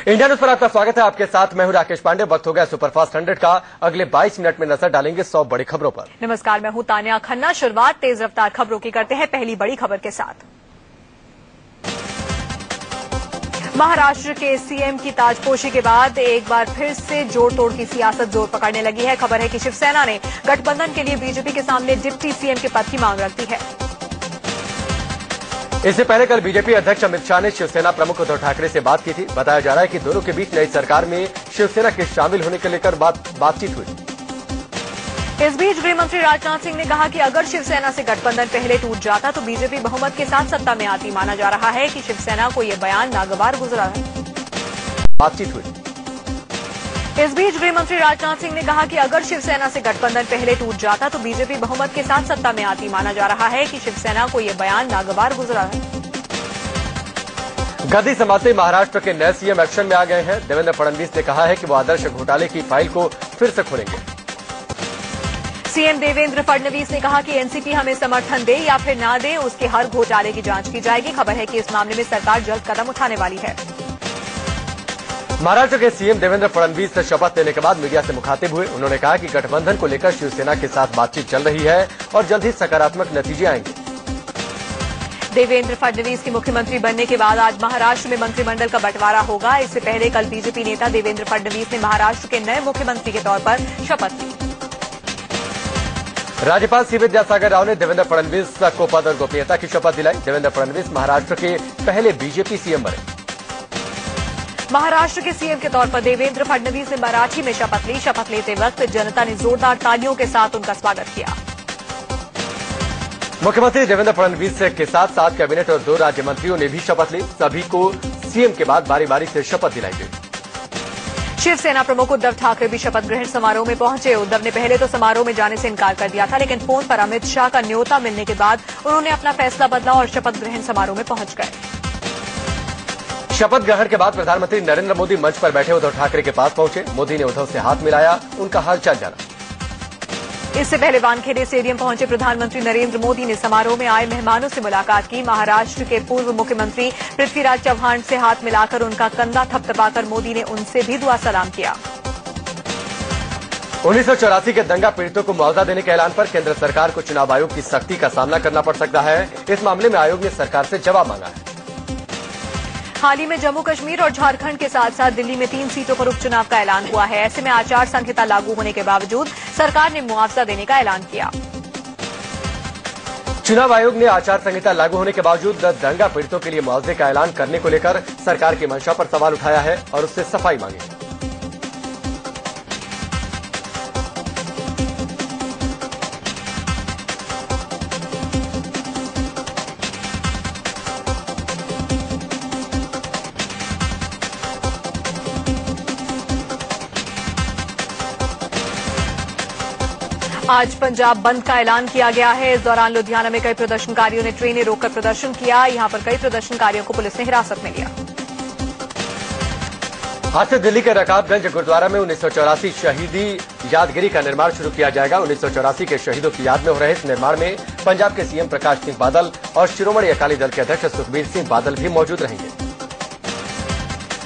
India news पर आपका स्वागत है। आपके साथ मैं हूं राकेश पांडे। वक्त हो गया सुपरफास्ट 100 का। अगले 22 मिनट में नजर डालेंगे 100 बड़ी खबरों पर। नमस्कार, मैं हूं तानिया खन्ना। शुरुआत तेज रफ्तार खबरों की करते हैं पहली बड़ी खबर के साथ। महाराष्ट्र के सीएम की ताजपोशी के बाद एक बार फिर से जोड़ तोड़ की सियासत जोर पकड़ने लगी है। खबर है कि शिवसेना ने गठबंधन के लिए बीजेपी के सामने डिप्टी सीएम के पद की मांग रख दी है। इससे पहले कल बीजेपी अध्यक्ष अमित शाह ने शिवसेना प्रमुख उद्धव ठाकरे से बात की थी। बताया जा रहा है कि दोनों के बीच नई सरकार में शिवसेना के शामिल होने को लेकर बातचीत हुई। इस बीच गृह मंत्री राजनाथ सिंह ने कहा कि अगर शिवसेना से गठबंधन पहले टूट जाता तो बीजेपी बहुमत के साथ सत्ता में आती। माना जा रहा है कि शिवसेना को यह बयान नागवार गुजरा है। बातचीत हुई। इस बीच गृह मंत्री राजनाथ सिंह ने कहा कि अगर शिवसेना से गठबंधन पहले टूट जाता तो बीजेपी बहुमत के साथ सत्ता में आती। माना जा रहा है कि शिवसेना को यह बयान नागवार गुजरा है। गद्दी संभालते महाराष्ट्र के नए सीएम एक्शन में आ गए हैं। देवेंद्र फडणवीस ने कहा है कि वो आदर्श घोटाले की फाइल को फिर से खोलेंगे। सीएम देवेंद्र फडणवीस ने कहा कि एनसीपी हमें समर्थन दे या फिर ना दे, उसके हर घोटाले की जांच की जाएगी। खबर है कि इस मामले में सरकार जल्द कदम उठाने वाली है। महाराष्ट्र के सीएम देवेंद्र फडणवीस से शपथ लेने के बाद मीडिया से मुखातिब हुए। उन्होंने कहा कि गठबंधन को लेकर शिवसेना के साथ बातचीत चल रही है और जल्द ही सकारात्मक नतीजे आएंगे। देवेंद्र फडणवीस के मुख्यमंत्री बनने के बाद आज महाराष्ट्र में मंत्रिमंडल का बंटवारा होगा। इससे पहले कल बीजेपी नेता देवेंद्र फडणवीस ने महाराष्ट्र के नए मुख्यमंत्री के तौर पर शपथ ली। राज्यपाल सी विद्यासागर राव ने देवेंद्र फडणवीस को पद और गोपनीयता की शपथ दिलाई। देवेंद्र फडणवीस महाराष्ट्र के पहले बीजेपी सीएम बने। महाराष्ट्र के सीएम के तौर पर देवेंद्र फडणवीस ने मराठी में शपथ ली। शपथ लेते वक्त जनता ने जोरदार तालियों के साथ उनका स्वागत किया। मुख्यमंत्री देवेंद्र फडणवीस के साथ 7 कैबिनेट और 2 राज्य मंत्रियों ने भी शपथ ली। सभी को सीएम के बाद बारी बारी से शपथ दिलाई गई। शिवसेना प्रमुख उद्धव ठाकरे भी शपथ ग्रहण समारोह में पहुंचे। उद्धव ने पहले तो समारोह में जाने से इनकार कर दिया था, लेकिन फोन पर अमित शाह का न्योता मिलने के बाद उन्होंने अपना फैसला बदला और शपथ ग्रहण समारोह में पहुंच गए। शपथ ग्रहण के बाद प्रधानमंत्री नरेंद्र मोदी मंच पर बैठे उद्धव ठाकरे के पास पहुंचे। मोदी ने उद्धव से हाथ मिलाया, उनका हालचाल जाना। इससे पहले वानखेड़े स्टेडियम पहुंचे प्रधानमंत्री नरेंद्र मोदी ने समारोह में आए मेहमानों से मुलाकात की। महाराष्ट्र के पूर्व मुख्यमंत्री पृथ्वीराज चव्हाण से हाथ मिलाकर उनका कंधा थपथपाकर मोदी ने उनसे भी दुआ सलाम किया। 1984 के दंगा पीड़ितों को मुआवजा देने के ऐलान पर केंद्र सरकार को चुनाव आयोग की सख्ती का सामना करना पड़ सकता है। इस मामले में आयोग ने सरकार से जवाब मांगा है। हाल ही में जम्मू कश्मीर और झारखंड के साथ साथ दिल्ली में 3 सीटों पर उपचुनाव का ऐलान हुआ है। ऐसे में आचार संहिता लागू होने के बावजूद सरकार ने मुआवजा देने का ऐलान किया। चुनाव आयोग ने आचार संहिता लागू होने के बावजूद दंगा पीड़ितों के लिए मुआवजे का ऐलान करने को लेकर सरकार की मंशा पर सवाल उठाया है और उससे सफाई मांगी। आज पंजाब बंद का ऐलान किया गया है। इस दौरान लुधियाना में कई प्रदर्शनकारियों ने ट्रेनें रोककर प्रदर्शन किया। यहां पर कई प्रदर्शनकारियों को पुलिस ने हिरासत में लिया। आज से दिल्ली के रकाबगंज गुरुद्वारा में 1984 शहीदी यादगिरी का निर्माण शुरू किया जाएगा। 1984 के शहीदों की याद में हो रहे इस निर्माण में पंजाब के सीएम प्रकाश सिंह बादल और शिरोमणि अकाली दल के अध्यक्ष सुखबीर सिंह बादल भी मौजूद रहेंगे।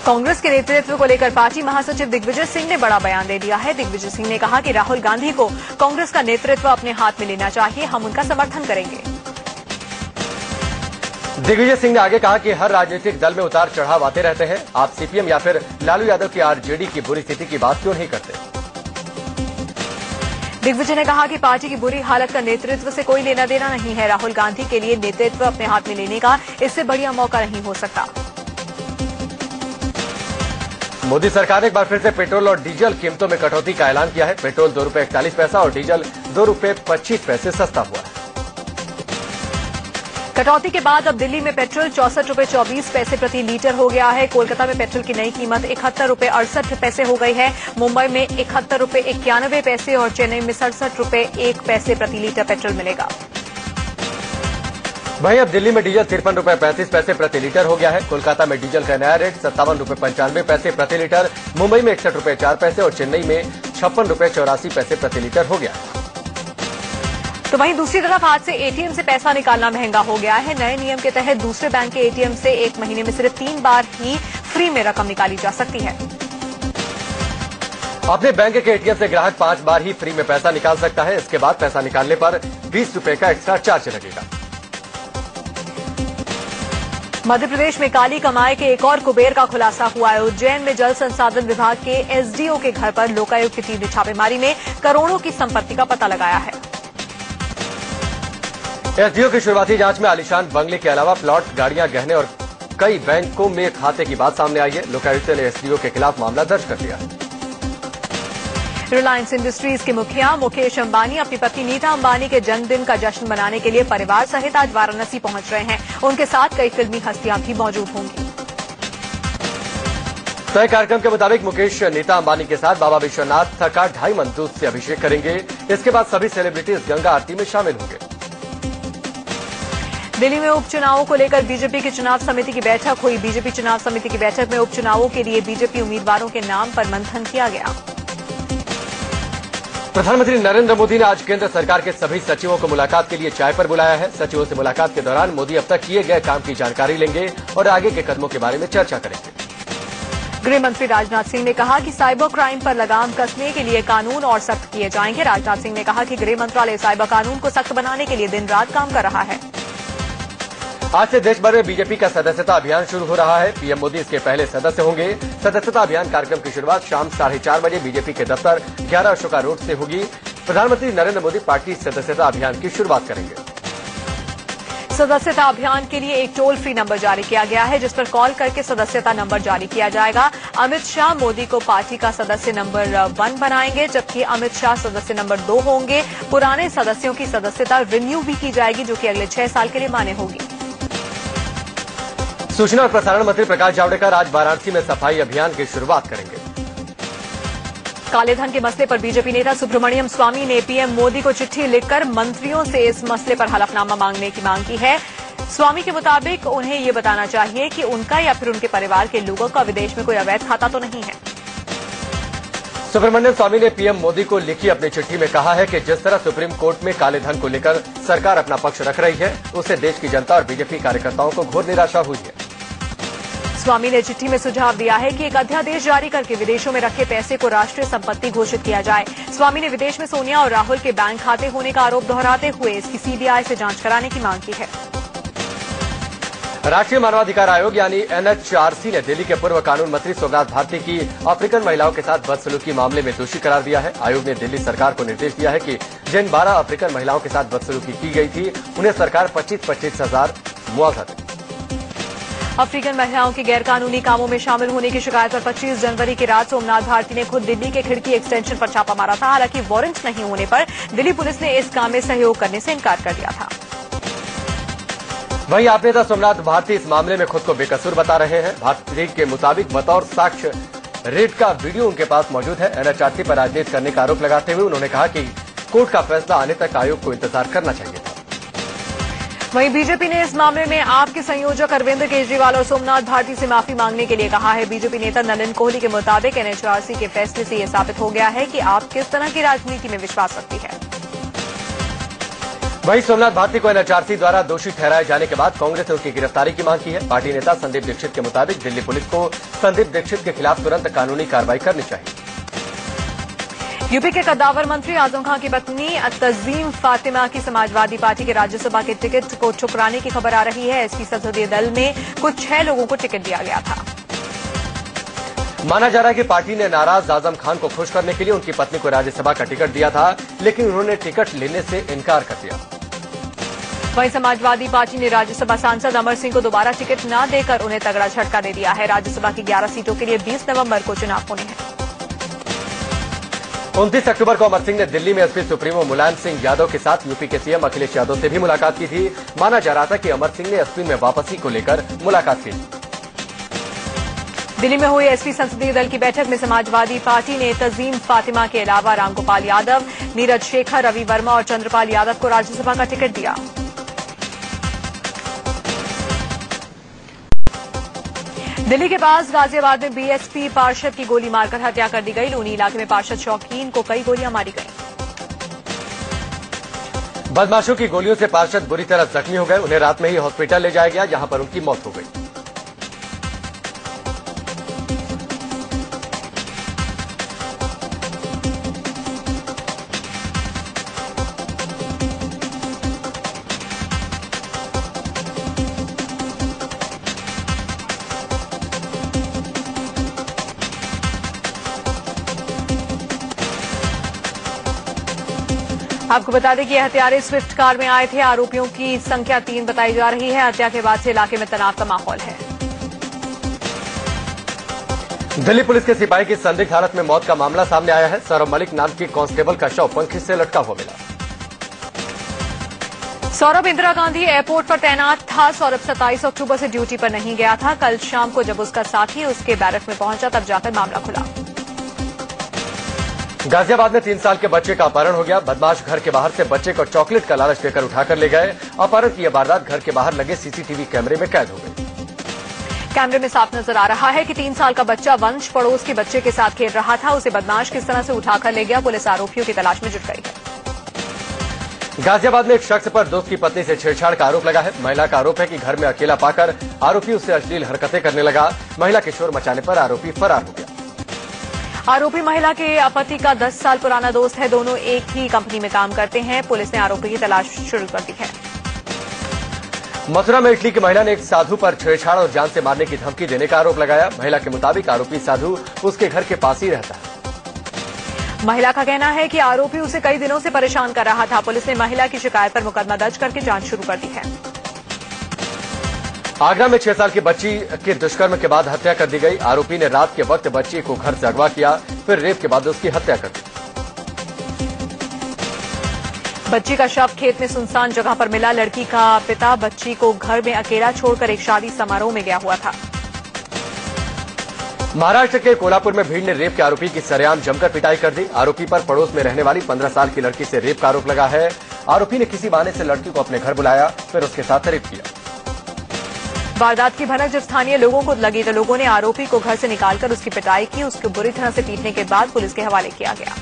कांग्रेस के नेतृत्व को लेकर पार्टी महासचिव दिग्विजय सिंह ने बड़ा बयान दे दिया है। दिग्विजय सिंह ने कहा कि राहुल गांधी को कांग्रेस का नेतृत्व अपने हाथ में लेना चाहिए, हम उनका समर्थन करेंगे। दिग्विजय सिंह ने आगे कहा कि हर राजनीतिक दल में उतार चढ़ाव आते रहते हैं। आप सीपीएम या फिर लालू यादव की आरजेडी की बुरी स्थिति की बात क्यों नहीं करते। दिग्विजय ने कहा कि पार्टी की बुरी हालत का नेतृत्व से कोई लेना देना नहीं है। राहुल गांधी के लिए नेतृत्व अपने हाथ में लेने का इससे बढ़िया मौका नहीं हो सकता। मोदी सरकार ने एक बार फिर से पेट्रोल और डीजल कीमतों में कटौती का ऐलान किया है। पेट्रोल ₹2.41 और डीजल ₹2.25 सस्ता हुआ है। कटौती के बाद अब दिल्ली में पेट्रोल ₹64.24 प्रति लीटर हो गया है। कोलकाता में पेट्रोल की नई कीमत ₹71.68 हो गई है। मुंबई में ₹71.91 और चेन्नई में ₹67.01 प्रति लीटर पेट्रोल मिलेगा। वहीं अब दिल्ली में डीजल ₹53.35 प्रति लीटर हो गया है। कोलकाता में डीजल का नया रेट ₹57.95 प्रति लीटर, मुंबई में ₹61.04 और चेन्नई में ₹56.84 प्रति लीटर हो गया है। तो वहीं दूसरी तरफ आज से एटीएम से पैसा निकालना महंगा हो गया है। नए नियम के तहत दूसरे बैंक के एटीएम से एक महीने में सिर्फ 3 बार ही फ्री में रकम निकाली जा सकती है। अपने बैंक के एटीएम से ग्राहक 5 बार ही फ्री में पैसा निकाल सकता है। इसके बाद पैसा निकालने पर 20 रुपए का एक्स्ट्रा चार्ज लगेगा। मध्य प्रदेश में काली कमाई के एक और कुबेर का खुलासा हुआ है। उज्जैन में जल संसाधन विभाग के एसडीओ के घर पर लोकायुक्त की टीम ने छापेमारी में करोड़ों की संपत्ति का पता लगाया है। एसडीओ की शुरुआती जांच में आलीशान बंगले के अलावा प्लॉट, गाड़ियां, गहने और कई बैंकों में खाते की बात सामने आई है। लोकायुक्त ने एसडीओ के खिलाफ मामला दर्ज कर लिया है। रिलायंस इंडस्ट्रीज के मुखिया मुकेश अंबानी अपनी पत्नी नीता अंबानी के जन्मदिन का जश्न मनाने के लिए परिवार सहित आज वाराणसी पहुंच रहे हैं। उनके साथ कई फिल्मी हस्तियां भी मौजूद होंगी। तय कार्यक्रम के मुताबिक मुकेश नीता अंबानी के साथ बाबा विश्वनाथ का 2.5 मन दूध से अभिषेक करेंगे। इसके बाद सभी सेलिब्रिटीज गंगा आरती में शामिल होंगे। दिल्ली में उपचुनावों को लेकर बीजेपी की चुनाव समिति की बैठक हुई। बीजेपी चुनाव समिति की बैठक में उपचुनावों के लिए बीजेपी उम्मीदवारों के नाम पर मंथन किया गया। प्रधानमंत्री नरेंद्र मोदी ने आज केंद्र सरकार के सभी सचिवों को मुलाकात के लिए चाय पर बुलाया है। सचिवों से मुलाकात के दौरान मोदी अब तक किए गए काम की जानकारी लेंगे और आगे के कदमों के बारे में चर्चा करेंगे। गृह मंत्री राजनाथ सिंह ने कहा कि साइबर क्राइम पर लगाम कसने के लिए कानून और सख्त किए जाएंगे। राजनाथ सिंह ने कहा कि गृह मंत्रालय साइबर कानून को सख्त बनाने के लिए दिन रात काम कर रहा है। आज से देश भर में बीजेपी का सदस्यता अभियान शुरू हो रहा है। पीएम मोदी इसके पहले सदस्य होंगे। सदस्यता अभियान कार्यक्रम की शुरुआत शाम 4:30 बजे बीजेपी के दफ्तर 11 अशोका रोड से होगी। प्रधानमंत्री नरेंद्र मोदी पार्टी सदस्यता अभियान की शुरुआत करेंगे। सदस्यता अभियान के लिए एक टोल फ्री नंबर जारी किया गया है, जिस पर कॉल करके सदस्यता नंबर जारी किया जाएगा। अमित शाह मोदी को पार्टी का सदस्य नंबर 1 बनाएंगे, जबकि अमित शाह सदस्य नंबर 2 होंगे। पुराने सदस्यों की सदस्यता रिन्यू भी की जाएगी, जो कि अगले 6 साल के लिए मान्य होगी। सूचना और प्रसारण मंत्री प्रकाश जावड़ेकर आज वाराणसी में सफाई अभियान की शुरुआत करेंगे। कालेधन के मसले पर बीजेपी नेता सुब्रमण्यम स्वामी ने पीएम मोदी को चिट्ठी लिखकर मंत्रियों से इस मसले पर हलफनामा मांगने की मांग की है। स्वामी के मुताबिक उन्हें ये बताना चाहिए कि उनका या फिर उनके परिवार के लोगों का विदेश में कोई अवैध खाता तो नहीं है। सुब्रमण्यम स्वामी ने पीएम मोदी को लिखी अपनी चिट्ठी में कहा है कि जिस तरह सुप्रीम कोर्ट में काले धन को लेकर सरकार अपना पक्ष रख रही है, उससे देश की जनता और बीजेपी कार्यकर्ताओं को घोर निराशा हुई है। स्वामी ने चिट्ठी में सुझाव दिया है कि एक अध्यादेश जारी करके विदेशों में रखे पैसे को राष्ट्रीय संपत्ति घोषित किया जाए। स्वामी ने विदेश में सोनिया और राहुल के बैंक खाते होने का आरोप दोहराते हुए इसकी सीबीआई से जांच कराने की मांग की है। राष्ट्रीय मानवाधिकार आयोग यानी एनएचआरसी ने दिल्ली के पूर्व कानून मंत्री सोमनाथ भारती की अफ्रीकन महिलाओं के साथ बदसलूकी मामले में दोषी करार दिया है। आयोग ने दिल्ली सरकार को निर्देश दिया है कि जिन 12 अफ्रीकन महिलाओं के साथ बदसलूकी की गई थी, उन्हें सरकार 25-25 हजार मुआवजा दे। अफ्रीकन महिलाओं के गैरकानूनी कामों में शामिल होने की शिकायत पर 25 जनवरी की रात सोमनाथ भारती ने खुद दिल्ली के खिड़की एक्सटेंशन पर छापा मारा था। हालांकि वारंट नहीं होने पर दिल्ली पुलिस ने इस काम में सहयोग करने से इनकार कर दिया था। वहीं आप नेता सोमनाथ भारती इस मामले में खुद को बेकसूर बता रहे हैं। भारती के मुताबिक बतौर साक्ष्य रेड का वीडियो उनके पास मौजूद है। एनएचआरसी पर राजनीति करने का आरोप लगाते हुए उन्होंने कहा कि कोर्ट का फैसला आने तक आयोग को इंतजार करना चाहिए था। वहीं बीजेपी ने इस मामले में आप के संयोजक अरविंद केजरीवाल और सोमनाथ भारती से माफी मांगने के लिए कहा है। बीजेपी नेता नलिन कोहली के मुताबिक एनएचआरसी के फैसले से यह साबित हो गया है कि आप किस तरह की राजनीति में विश्वास रखती है। वहीं सोमनाथ भारती को एनएचआरसी द्वारा दोषी ठहराए जाने के बाद कांग्रेस ने उनकी गिरफ्तारी की मांग की है। पार्टी नेता संदीप दीक्षित के मुताबिक दिल्ली पुलिस को संदीप दीक्षित के खिलाफ तुरंत कानूनी कार्रवाई करनी चाहिए। यूपी के कद्दावर मंत्री आजम खान की पत्नी तजीम फातिमा की समाजवादी पार्टी के राज्यसभा के टिकट को ठुकराने की खबर आ रही है। एसपी संसदीय दल में कुछ 6 लोगों को टिकट दिया गया था। माना जा रहा है कि पार्टी ने नाराज आजम खान को खुश करने के लिए उनकी पत्नी को राज्यसभा का टिकट दिया था, लेकिन उन्होंने टिकट लेने से इनकार कर दिया। वहीं समाजवादी पार्टी ने राज्यसभा सांसद अमर सिंह को दोबारा टिकट न देकर उन्हें तगड़ा झटका दे दिया है। राज्यसभा की 11 सीटों के लिए 20 नवंबर को चुनाव होने हैं। 29 अक्टूबर को अमर सिंह ने दिल्ली में एसपी सुप्रीमो मुलायम सिंह यादव के साथ यूपी के सीएम अखिलेश यादव से भी मुलाकात की थी। माना जा रहा था कि अमर सिंह ने एसपी में वापसी को लेकर मुलाकात की। दिल्ली में हुई एसपी संसदीय दल की बैठक में समाजवादी पार्टी ने तजीम फातिमा के अलावा रामगोपाल यादव, नीरज शेखर, रवि वर्मा और चंद्रपाल यादव को राज्यसभा का टिकट दिया। दिल्ली के पास गाजियाबाद में बीएसपी पार्षद की गोली मारकर हत्या कर दी गई। लूनी इलाके में पार्षद शौकीन को कई गोलियां मारी गईं। बदमाशों की गोलियों से पार्षद बुरी तरह जख्मी हो गए। उन्हें रात में ही हॉस्पिटल ले जाया गया, जहां पर उनकी मौत हो गई। आपको बता दें कि ये हत्यारे स्विफ्ट कार में आए थे। आरोपियों की संख्या 3 बताई जा रही है। हत्या के बाद से इलाके में तनाव का माहौल है। दिल्ली पुलिस के सिपाही की संदिग्ध हालत में मौत का मामला सामने आया है। सौरभ मलिक नाम के कांस्टेबल का शव पंखी से लटका हुआ मिला। सौरभ इंदिरा गांधी एयरपोर्ट पर तैनात था। सौरभ 27 अक्टूबर से ड्यूटी पर नहीं गया था। कल शाम को जब उसका साथी उसके बैरक में पहुंचा तब जाकर मामला खुला। गाजियाबाद में 3 साल के बच्चे का अपहरण हो गया। बदमाश घर के बाहर से बच्चे को चॉकलेट का लालच देकर उठाकर ले गए। अपहरण की यह वारदात घर के बाहर लगे सीसीटीवी कैमरे में कैद हो गई। कैमरे में साफ नजर आ रहा है कि 3 साल का बच्चा वंश पड़ोस के बच्चे के साथ खेल रहा था। उसे बदमाश किस तरह से उठाकर ले गया, पुलिस आरोपियों की तलाश में जुट गई है। गाजियाबाद में एक शख्स पर दोस्त की पत्नी से छेड़छाड़ का आरोप लगा है। महिला का आरोप है कि घर में अकेला पाकर आरोपी उससे अश्लील हरकतें करने लगा। महिला के शोर मचाने पर आरोपी फरार हो गया। आरोपी महिला के पति का 10 साल पुराना दोस्त है। दोनों एक ही कंपनी में काम करते हैं। पुलिस ने आरोपी की तलाश शुरू कर दी है। मथुरा में इटली की महिला ने एक साधु पर छेड़छाड़ और जान से मारने की धमकी देने का आरोप लगाया। महिला के मुताबिक आरोपी साधु उसके घर के पास ही रहता है। महिला का कहना है कि आरोपी उसे कई दिनों से परेशान कर रहा था। पुलिस ने महिला की शिकायत पर मुकदमा दर्ज करके जांच शुरू कर दी है। आगरा में 6 साल की बच्ची के दुष्कर्म के बाद हत्या कर दी गई। आरोपी ने रात के वक्त बच्ची को घर से अगवा किया, फिर रेप के बाद उसकी हत्या कर दी। बच्ची का शव खेत में सुनसान जगह पर मिला। लड़की का पिता बच्ची को घर में अकेला छोड़कर एक शादी समारोह में गया हुआ था। महाराष्ट्र के कोल्हापुर में भीड़ ने रेप के आरोपी की सरेआम जमकर पिटाई कर दी। आरोपी पर पड़ोस में रहने वाली 15 साल की लड़की से रेप का आरोप लगा है। आरोपी ने किसी बहाने से लड़की को अपने घर बुलाया, फिर उसके साथ रेप किया। वारदात की भनक जब स्थानीय लोगों को लगी तो लोगों ने आरोपी को घर से निकालकर उसकी पिटाई की। उसको बुरी तरह से पीटने के बाद पुलिस के हवाले किया गया।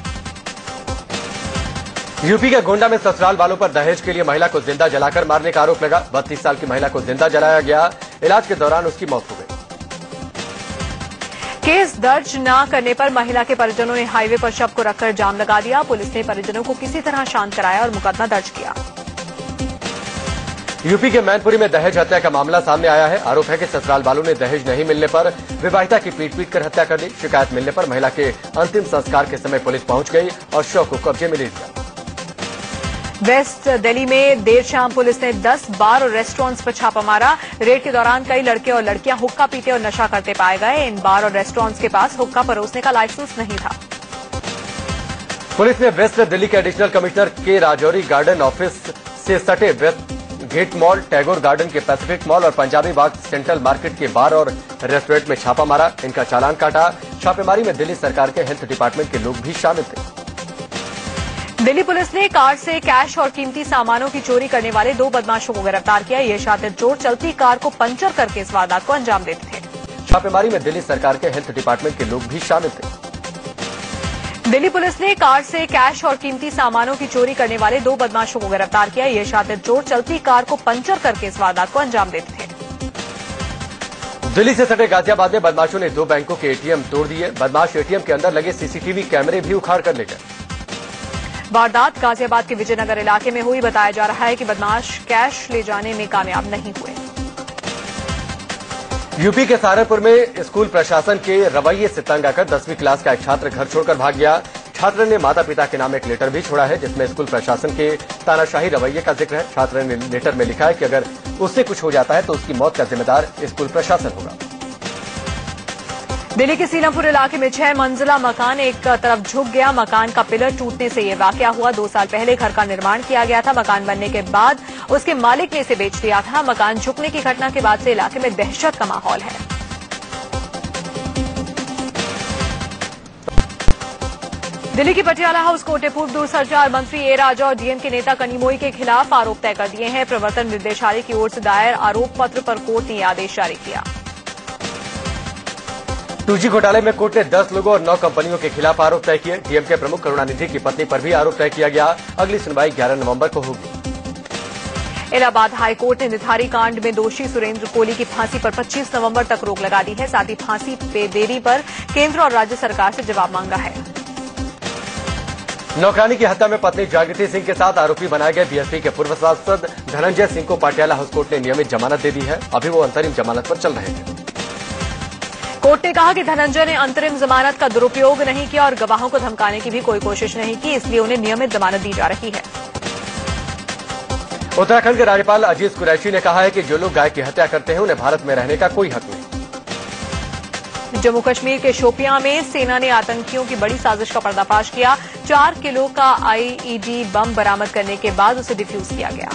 यूपी के गोंडा में ससुराल वालों पर दहेज के लिए महिला को जिंदा जलाकर मारने का आरोप लगा। 32 साल की महिला को जिंदा जलाया गया। इलाज के दौरान उसकी मौत हो गई। केस दर्ज न करने पर महिला के परिजनों ने हाईवे पर शव को रखकर जाम लगा दिया। पुलिस ने परिजनों को किसी तरह शांत कराया और मुकदमा दर्ज किया। यूपी के मैनपुरी में दहेज हत्या का मामला सामने आया है। आरोप है कि ससुराल वालों ने दहेज नहीं मिलने पर विवाहिता की पीट कर हत्या कर दी। शिकायत मिलने पर महिला के अंतिम संस्कार के समय पुलिस पहुंच गई और शव को कब्जे में ले लिया। वेस्ट दिल्ली में देर शाम पुलिस ने 10 बार और रेस्टोरेंट्स पर छापा मारा। रेड के दौरान कई लड़के और लड़कियां हुक्का पीते और नशा करते पाए गए। इन बार और रेस्टोरेंट्स के पास हुक्का परोसने का लाइसेंस नहीं था। पुलिस ने वेस्ट दिल्ली के एडिशनल कमिश्नर के राजौरी गार्डन ऑफिस से सटे West Gate Mall, Tagore Garden के पैसिफिक मॉल और पंजाबी बाग सेंट्रल मार्केट के बार और रेस्टोरेंट में छापा मारा। इनका चालान काटा। छापेमारी में दिल्ली सरकार के हेल्थ डिपार्टमेंट के लोग भी शामिल थे। दिल्ली पुलिस ने कार से कैश और कीमती सामानों की चोरी करने वाले 2 बदमाशों को गिरफ्तार किया। ये शातिर चोर चलती कार को पंचर करके इस वारदात को अंजाम देते थे। छापेमारी में दिल्ली सरकार के हेल्थ डिपार्टमेंट के लोग भी शामिल थे। दिल्ली पुलिस ने कार से कैश और कीमती सामानों की चोरी करने वाले 2 बदमाशों को गिरफ्तार किया। ये शातिर चोर चलती कार को पंचर करके इस वारदात को अंजाम देते थे। दिल्ली से सटे गाजियाबाद में बदमाशों ने 2 बैंकों के एटीएम तोड़ दिए। बदमाश एटीएम के अंदर लगे सीसीटीवी कैमरे भी उखाड़ कर ले गए। वारदात गाजियाबाद के विजयनगर इलाके में हुई। बताया जा रहा है कि बदमाश कैश ले जाने में कामयाब नहीं हुए। यूपी के सहारनपुर में स्कूल प्रशासन के रवैये से तंग आकर 10वीं क्लास का एक छात्र घर छोड़कर भाग गया। छात्र ने माता पिता के नाम एक लेटर भी छोड़ा है जिसमें स्कूल प्रशासन के तानाशाही रवैये का जिक्र है। छात्र ने लेटर में लिखा है कि अगर उससे कुछ हो जाता है तो उसकी मौत का जिम्मेदार स्कूल प्रशासन होगा। दिल्ली के सीलमपुर इलाके में 6 मंजिला मकान एक तरफ झुक गया। मकान का पिलर टूटने से यह वाकया हुआ। 2 साल पहले घर का निर्माण किया गया था। मकान बनने के बाद उसके मालिक ने इसे बेच दिया था। मकान झुकने की घटना के बाद से इलाके में दहशत का माहौल है। दिल्ली की पटियाला हाउस कोर्ट ने पूर्व दूरसंचार मंत्री ए राजा और डीएम के नेता कनिमोई के खिलाफ आरोप तय कर दिए हैं। प्रवर्तन निदेशालय की ओर से दायर आरोप पत्र पर कोर्ट ने यह आदेश जारी किया। 2G घोटाले में कोर्ट ने 10 लोगों और 9 कंपनियों के खिलाफ आरोप तय किए। डीएम के प्रमुख करुणानिधि की पत्नी पर भी आरोप तय किया गया। अगली सुनवाई 11 नवंबर को होगी। इलाहाबाद हाईकोर्ट ने निथारी कांड में दोषी सुरेंद्र कोहली की फांसी पर 25 नवंबर तक रोक लगा दी है। साथ ही फांसी पे देरी पर केंद्र और राज्य सरकार से जवाब मांगा है। नौकरानी की हत्या में पत्नी जागृति सिंह के साथ आरोपी बनाए गए बीएसपी के पूर्व सांसद धनंजय सिंह को पटियाला हाउस कोर्ट ने नियमित जमानत दे दी है। अभी वो अंतरिम जमानत पर चल रहे हैं। कोर्ट ने कहा कि धनंजय ने अंतरिम जमानत का दुरुपयोग नहीं किया और गवाहों को धमकाने की भी कोई कोशिश नहीं की, इसलिए उन्हें नियमित जमानत दी जा रही है। उत्तराखंड के राज्यपाल अजीज कुरैशी ने कहा है कि जो लोग गाय की हत्या करते हैं उन्हें भारत में रहने का कोई हक नहीं। जम्मू कश्मीर के शोपियां में सेना ने आतंकियों की बड़ी साजिश का पर्दाफाश किया। 4 किलो का आईईडी बम बरामद करने के बाद उसे डिफ्यूज किया गया।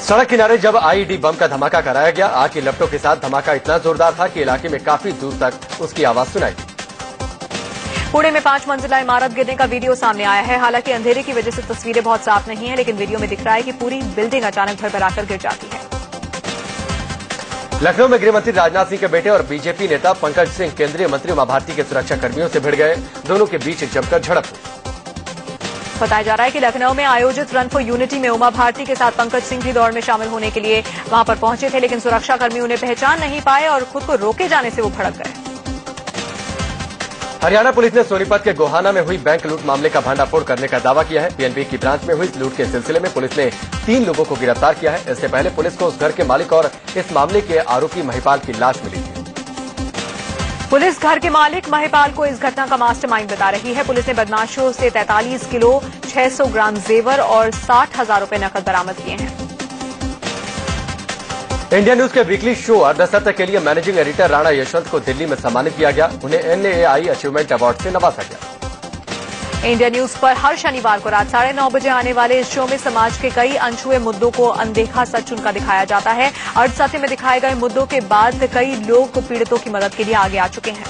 सड़क किनारे जब आईईडी बम का धमाका कराया गया, आग की लपटों के साथ धमाका इतना जोरदार था कि इलाके में काफी दूर तक उसकी आवाज सुनाई दी। पुणे में 5 मंजिला इमारत गिरने का वीडियो सामने आया है। हालांकि अंधेरे की वजह से तस्वीरें बहुत साफ नहीं है, लेकिन वीडियो में दिख रहा है कि पूरी बिल्डिंग अचानक भरभराकर गिर जाती है। लखनऊ में गृहमंत्री राजनाथ सिंह के बेटे और बीजेपी नेता पंकज सिंह केंद्रीय मंत्री उमा भारती के सुरक्षा कर्मियों से भिड़ गए। दोनों के बीच जमकर झड़प हुई। बताया जा रहा है कि लखनऊ में आयोजित रन फॉर यूनिटी में उमा भारती के साथ पंकज सिंह भी दौड़ में शामिल होने के लिए वहां पर पहुंचे थे, लेकिन सुरक्षाकर्मी उन्हें पहचान नहीं पाए और खुद को रोके जाने से वो भड़क गए। हरियाणा पुलिस ने सोनीपत के गोहाना में हुई बैंक लूट मामले का भंडाफोड़ करने का दावा किया है। पीएनबी की ब्रांच में हुई इस लूट के सिलसिले में पुलिस ने 3 लोगों को गिरफ्तार किया है। इससे पहले पुलिस को उस घर के मालिक और इस मामले के आरोपी महिपाल की लाश मिली थी। पुलिस घर के मालिक महिपाल को इस घटना का मास्टरमाइंड बता रही है। पुलिस ने बदमाशों से 43 किलो 600 ग्राम जेवर और 60,000 रुपए नकद बरामद किए हैं। इंडिया न्यूज के वीकली शो अर्धसत्य के लिए मैनेजिंग एडिटर राणा यशवंत को दिल्ली में सम्मानित किया गया। उन्हें NAI अचीवमेंट अवार्ड से नवाजा गया। इंडिया न्यूज पर हर शनिवार को रात 9:30 बजे आने वाले इस शो में समाज के कई अनछुए मुद्दों को अनदेखा सच उनका दिखाया जाता है। अर्धसत्य में दिखाए गए मुद्दों के बाद कई लोग पीड़ितों की मदद के लिए आगे आ चुके हैं।